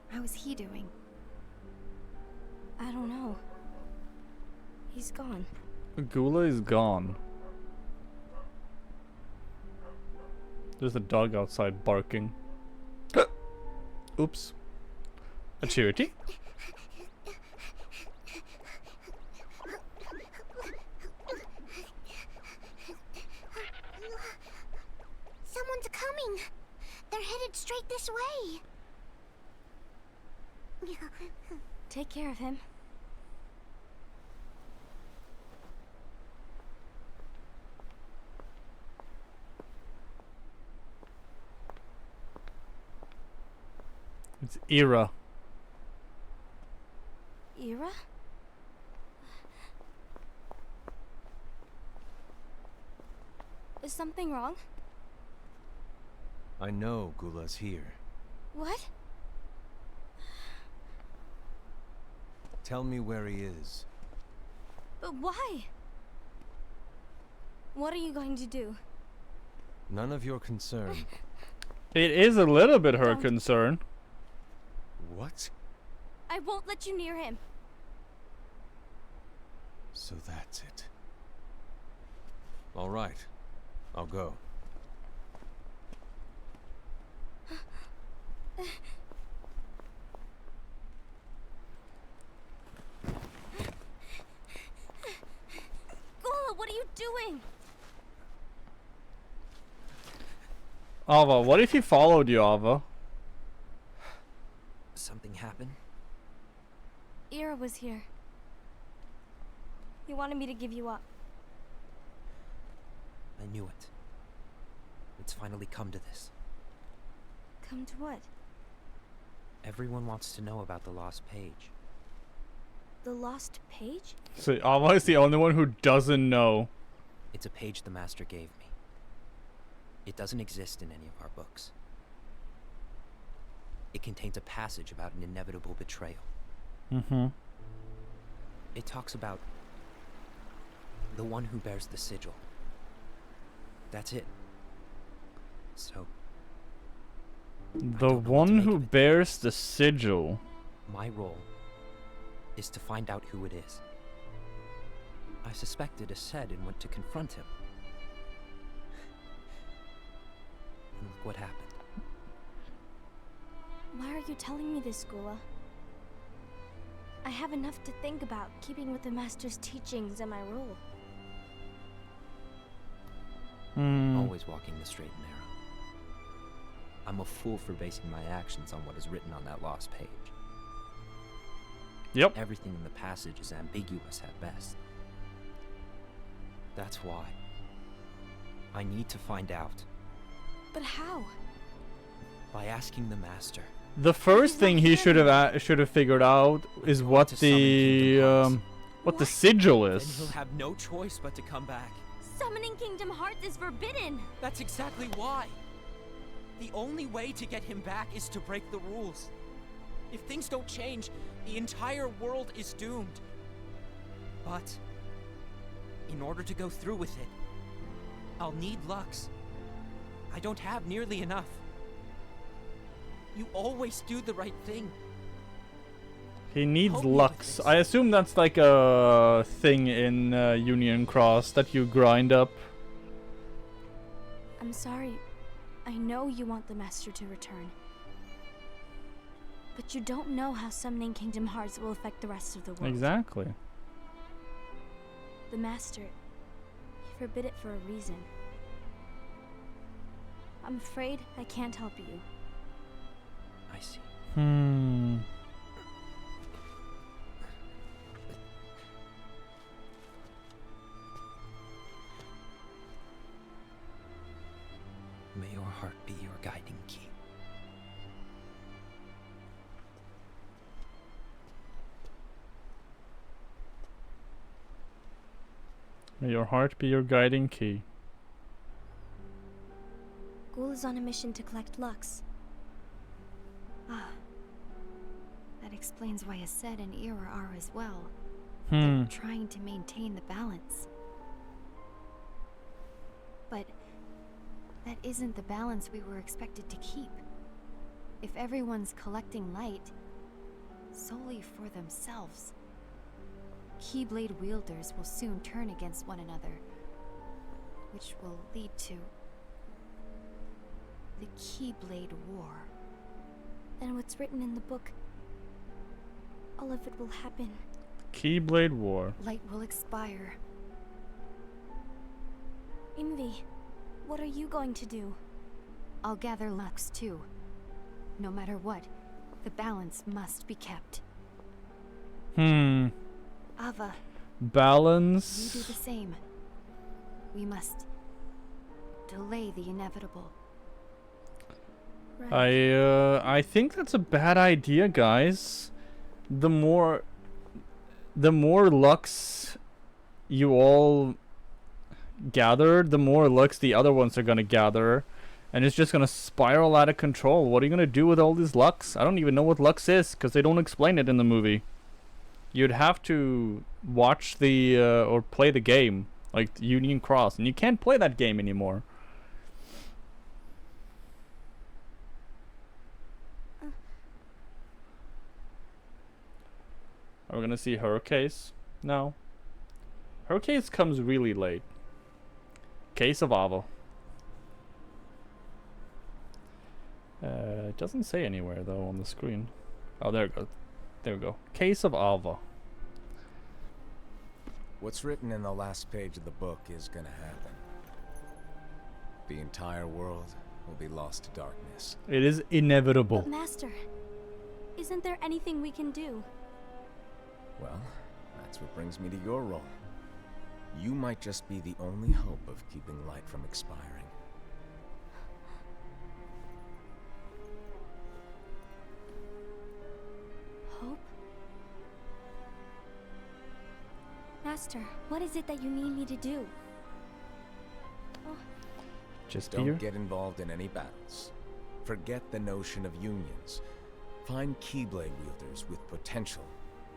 How is he doing? I don't know. He's gone. Gula is gone. There's a dog outside barking. Oops. A charity? Someone's coming. They're headed straight this way. Take care of him. It's Era. Era? something wrong? I know Gula's here. What? Tell me where he is. But why? What are you going to do? None of your concern. It is a little bit her Don't. concern. What? I won't let you near him. So that's it. All right. I'll go. Gula, what are you doing? Ava, what if he followed you, Ava? Something happened? Ira was here. He wanted me to give you up. I knew it. It's finally come to this. Come to what? Everyone wants to know about the lost page. The lost page? So Ava is the only one who doesn't know. It's a page the Master gave me. It doesn't exist in any of our books. It contains a passage about an inevitable betrayal. Mm-hmm. It talks about the one who bears the sigil. That's it. So, The don't know what to one make who of it. bears the sigil. my role is to find out who it is. I suspected Aced and went to confront him. And look what happened. Why are you telling me this, Gula? I have enough to think about, keeping with the Master's teachings and my role. Always walking the straight and narrow. I'm a fool for basing my actions on what is written on that lost page. Yep. Everything in the passage is ambiguous at best. That's why I need to find out But how? by asking the Master. The first thing he should have figured out is what To summon the Kingdom Hearts. what the What? sigil Then is. he'll have no choice but to come back. Summoning Kingdom Hearts is forbidden! That's exactly why. The only way to get him back is to break the rules. If things don't change, the entire world is doomed. But in order to go through with it, I'll need Lux. I don't have nearly enough. You always do the right thing. He needs Help me with Lux. this. I assume that's like a thing in Union Cross that you grind up. I'm sorry. I know you want the Master to return. But you don't know how summoning Kingdom Hearts will affect the rest of the world. Exactly. The Master, he forbid it for a reason. I'm afraid I can't help you. I see. May your heart be your guiding key. May your heart be your guiding key. Ghoul is on a mission to collect Lux. Ah. That explains why Aced and Ira are as well. Hmm. They're trying to maintain the balance. But that isn't the balance we were expected to keep. If everyone's collecting light solely for themselves, Keyblade wielders will soon turn against one another, which will lead to the Keyblade War. Then what's written in the book, all of it will happen. Keyblade War. Light will expire. Envy, what are you going to do? I'll gather Lux too. No matter what, the balance must be kept. Ava, you Balance. do the same. We must delay the inevitable. Right. I think that's a bad idea, guys. The more Lux you all gathered, the more Lux the other ones are gonna gather. And it's just gonna spiral out of control. What are you gonna do with all these Lux? I don't even know what Lux is, because they don't explain it in the movie. You'd have to watch the, or play the game, like Union Cross. And you can't play that game anymore. Are we gonna see her case now? Her case comes really late. Case of Ava. It doesn't say anywhere though on the screen. Oh, there we go. There we go. Case of Ava. What's written in the last page of the book is gonna happen. The entire world will be lost to darkness. It is inevitable. But Master, isn't there anything we can do? Well, that's what brings me to your role. You might just be the only hope of keeping light from expiring. Hope? Master, what is it that you need me to do? Just Don't here. get involved in any battles. Forget the notion of unions. Find Keyblade wielders with potential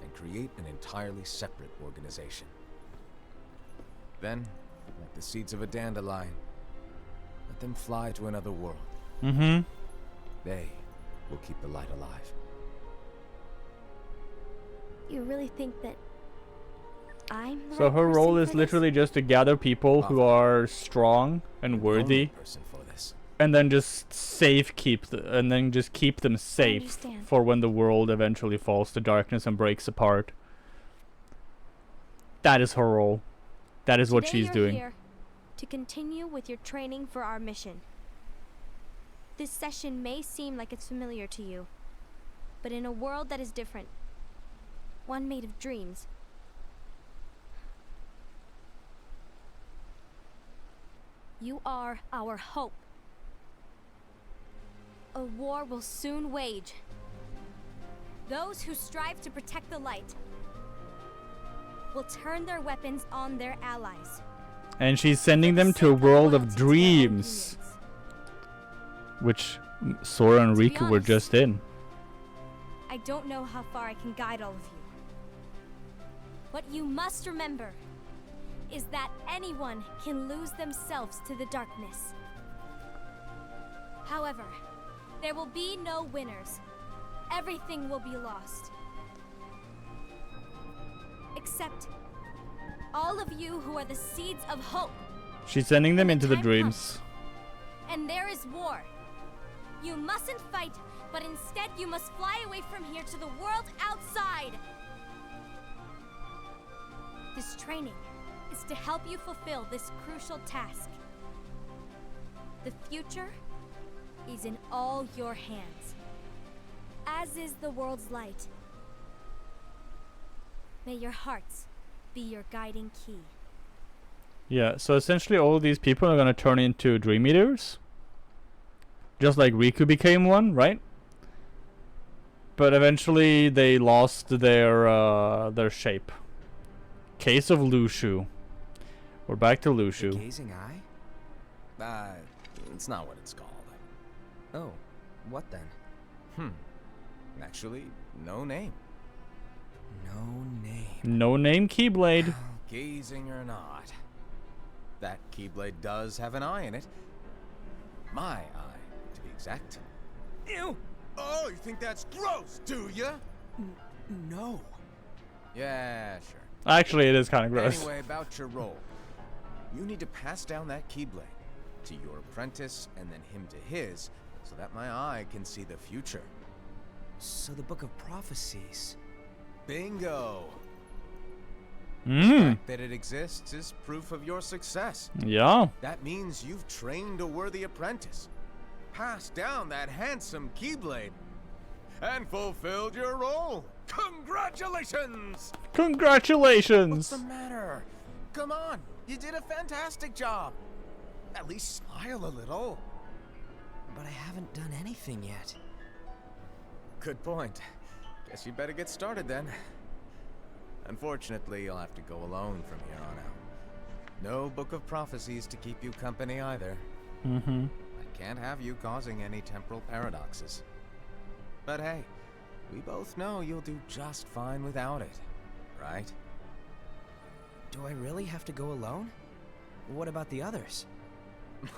and create an entirely separate organization. Then, like the seeds of a dandelion, let them fly to another world. Mm-hmm. They will keep the light alive. You really think that I'm the So right her person role for is this? literally just to gather people who are strong and The only worthy, person for this. and then just keep them safe understand. for when the world eventually falls to darkness and breaks apart. That is her role. That is what Today she's you're doing. Here to continue with your training for our mission. This session may seem like it's familiar to you, but in a world that is different, one made of dreams, you are our hope. A war will soon wage. Those who strive to protect the light will turn their weapons on their allies. And she's sending them to a world of dreams, which Sora and To be Riku were honest, just in. I don't know how far I can guide all of you. What you must remember is that anyone can lose themselves to the darkness. However, there will be no winners. Everything will be lost. Except all of you who are the seeds of hope. She's sending them When into the time dreams. comes and there is war, you mustn't fight, but instead you must fly away from here to the world outside. This training is to help you fulfill this crucial task. The future is in all your hands, as is the world's light. May your hearts be your guiding key. Yeah, so essentially all of these people are gonna turn into Dream Eaters. Just like Riku became one, right? But eventually they lost their shape. Case of Lushu. We're back to The Lushu. gazing eye? It's not what it's called. Oh, what then? Actually, no name. No name. No name Keyblade. Gazing or not, that Keyblade does have an eye in it. My eye, to be exact. Ew! Oh, you think that's gross, do ya? No. Yeah, sure. Actually, it is kind of gross. Anyway, about your role. You need to pass down that Keyblade to your apprentice and then him to his, so that my eye can see the future. So the Book of Prophecies. Bingo! The Mmm. fact that it exists is proof of your success. Yeah. That means you've trained a worthy apprentice, passed down that handsome Keyblade, and fulfilled your role. Congratulations! What's Congratulations. the matter? Come on, you did a fantastic job. At least smile a little. But I haven't done anything yet. Good point. Guess you better get started then. Unfortunately, you'll have to go alone from here on out. No Book of Prophecies to keep you company either. Mm-hmm. I can't have you causing any temporal paradoxes. But hey, we both know you'll do just fine without it, right? Do I really have to go alone? What about the others?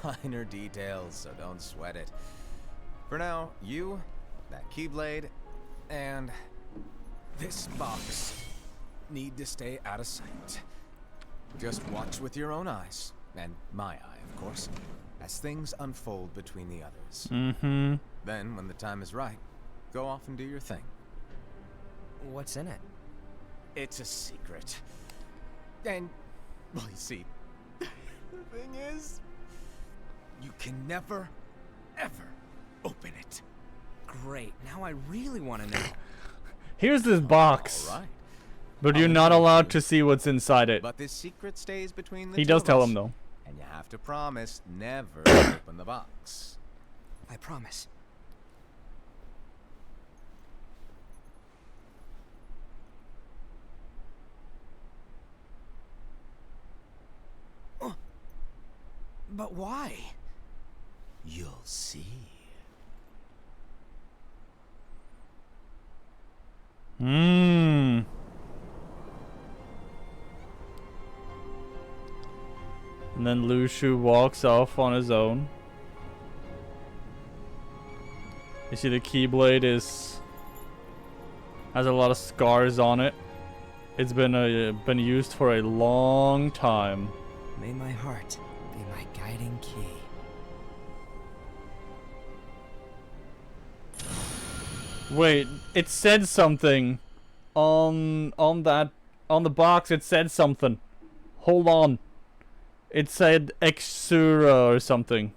Minor details, so don't sweat it. For now, you, that Keyblade, and this box need to stay out of sight. Just watch with your own eyes, and my eye, of course, as things unfold between the others. Mm-hmm. Then, when the time is right, go off and do your thing. What's in it? It's a secret. And, well, you see, the thing is, you can never, ever open it. Great, now I really want to know. Here's this box. All right. But you're not allowed to see what's inside it. But this secret stays between the He two does of tell us. him, though. And you have to promise never open the box. I promise. But why? You'll see. Mmm. And then Lu Shu walks off on his own. You see the Keyblade has a lot of scars on it. It's been used for a long time. May my heart be my guiding key. Wait, it said something on the box. It said something. Hold on. It said Exura or something.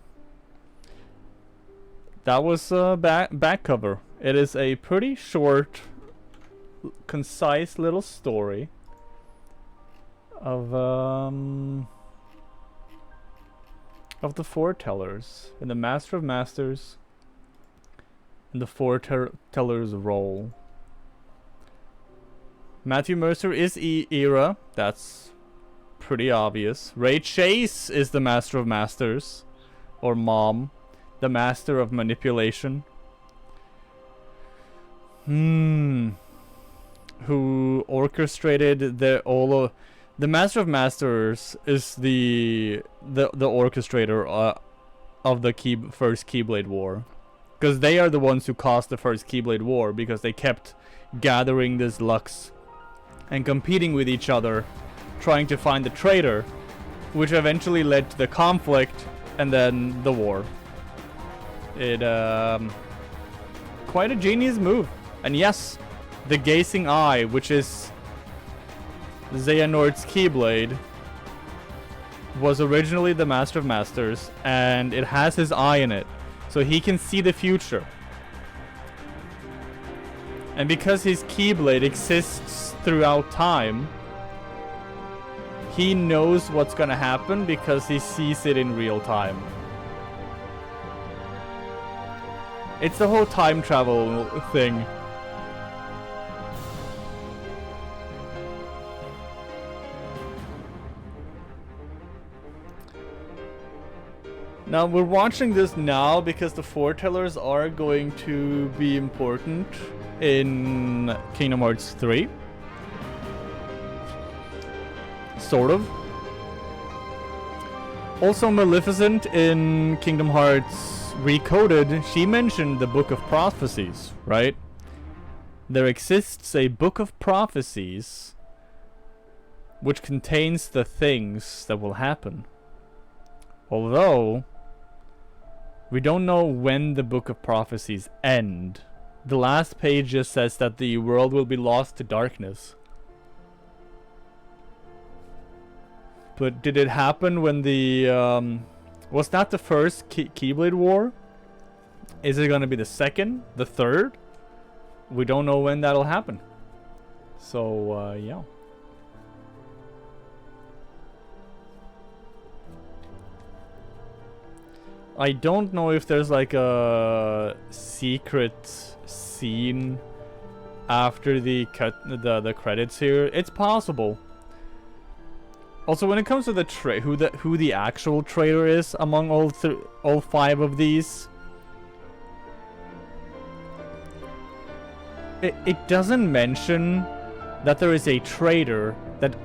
That was a back cover. It is a pretty short, concise little story of the Foretellers and the Master of Masters and the Foretellers' role. Matthew Mercer is Era. That's pretty obvious. Ray Chase is the Master of Masters, or Mom, the Master of Manipulation. Who orchestrated the Master of Masters is the orchestrator of the first Keyblade War, because they are the ones who caused the first Keyblade War, because they kept gathering this Lux and competing with each other, trying to find the traitor, which eventually led to the conflict and then the war. It quite a genius move. And yes, the Gazing Eye, which is Xehanort's Keyblade, was originally the Master of Masters, and it has his eye in it, so he can see the future. And because his Keyblade exists throughout time, he knows what's gonna happen because he sees it in real time. It's the whole time travel thing. Now, we're watching this now because the Foretellers are going to be important in Kingdom Hearts 3. Sort of. Also, Maleficent in Kingdom Hearts Recoded, she mentioned the Book of Prophecies, right? There exists a Book of Prophecies which contains the things that will happen. Although we don't know when the Book of Prophecies end. The last page just says that the world will be lost to darkness. But did it happen when the was that the first Keyblade War? Is it gonna be the second? The third? We don't know when that'll happen. So yeah. I don't know if there's like a secret scene after the credits here. It's possible. Also, when it comes to the who the actual traitor is among all 5 of these, it doesn't mention that there is a traitor. That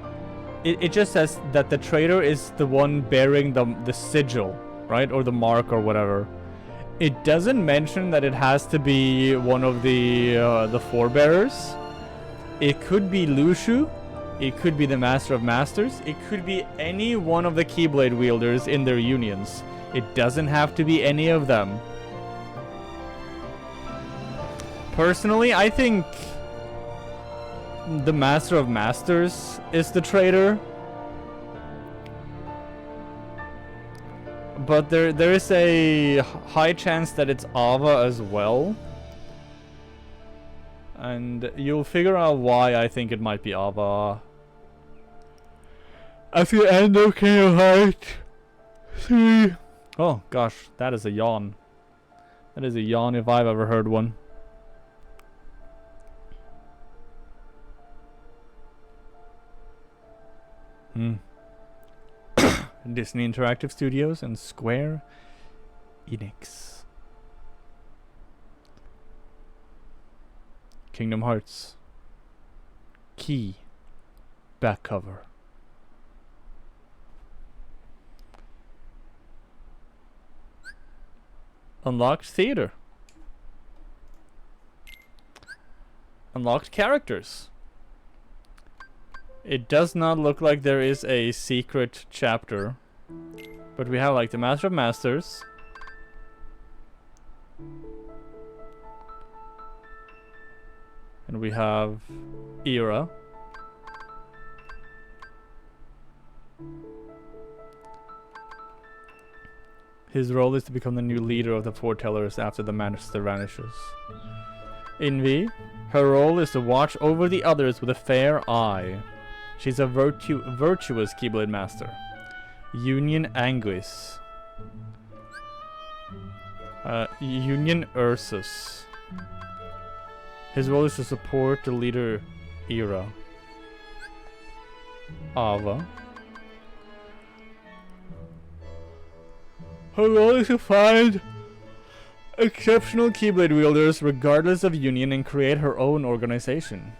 it just says that the traitor is the one bearing the sigil, right, or the mark or whatever. It doesn't mention that it has to be one of the forebearers. It could be Luxu. It could be the Master of Masters. It could be any one of the Keyblade wielders in their unions. It doesn't have to be any of them. Personally, I think the Master of Masters is the traitor. But there is a high chance that it's Ava as well. And you'll figure out why I think it might be Ava at the end of Kingdom Hearts 3. Oh gosh, that is a yawn. That is a yawn if I've ever heard one. Disney Interactive Studios and Square Enix. Kingdom Hearts. Key. Back cover. Unlocked theater. Unlocked characters. It does not look like there is a secret chapter. But we have like the Master of Masters. And we have Era. His role is to become the new leader of the Foretellers after the Master vanishes. Envy. Her role is to watch over the others with a fair eye. She's a virtuous Keyblade Master. Union Anguis. Union Ursus. His role is to support the leader Era. Ava. Her role is to find exceptional Keyblade wielders regardless of union and create her own organization.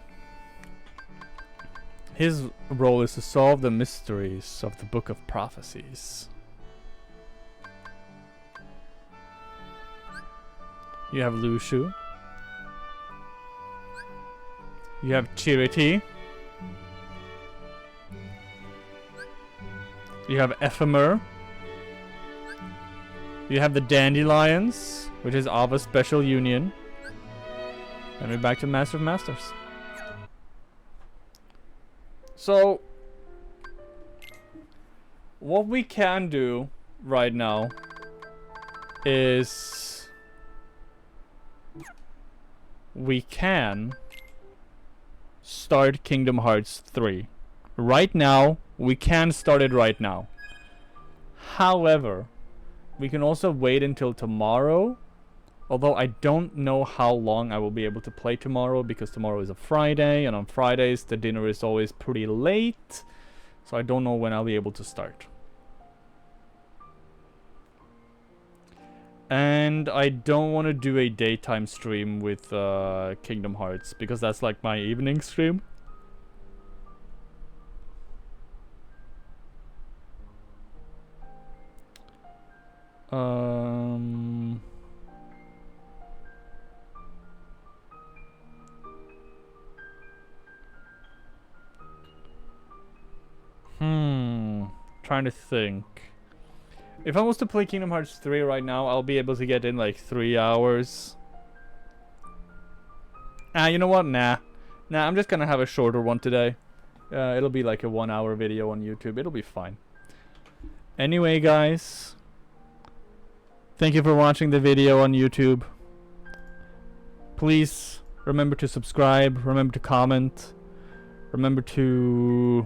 His role is to solve the mysteries of the Book of Prophecies. You have Luxu. You have Chiriti. You have Ephemer. You have the Dandelions, which is Ava's special union. And we're back to Master of Masters. So, what we can do right now is we can start Kingdom Hearts 3. Right now, we can start it right now. However, we can also wait until tomorrow. Although I don't know how long I will be able to play tomorrow, because tomorrow is a Friday, and on Fridays the dinner is always pretty late. So I don't know when I'll be able to start. And I don't want to do a daytime stream with Kingdom Hearts, because that's like my evening stream. Trying to think. If I was to play Kingdom Hearts 3 right now, I'll be able to get in like 3 hours. You know what? Nah, I'm just gonna have a shorter one today. It'll be like a 1-hour video on YouTube. It'll be fine. Anyway, guys, thank you for watching the video on YouTube. Please remember to subscribe, remember to comment, remember to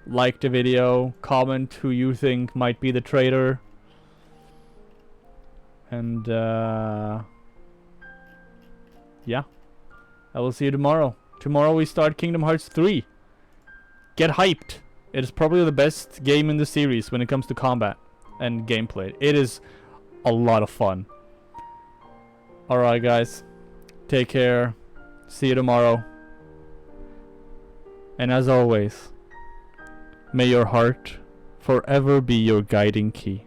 like the video, comment who you think might be the traitor. And yeah, I will see you tomorrow. Tomorrow we start Kingdom Hearts 3. Get hyped! It is probably the best game in the series when it comes to combat and gameplay. It is a lot of fun. Alright guys, take care, see you tomorrow. And as always, may your heart forever be your guiding key.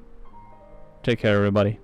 Take care everybody.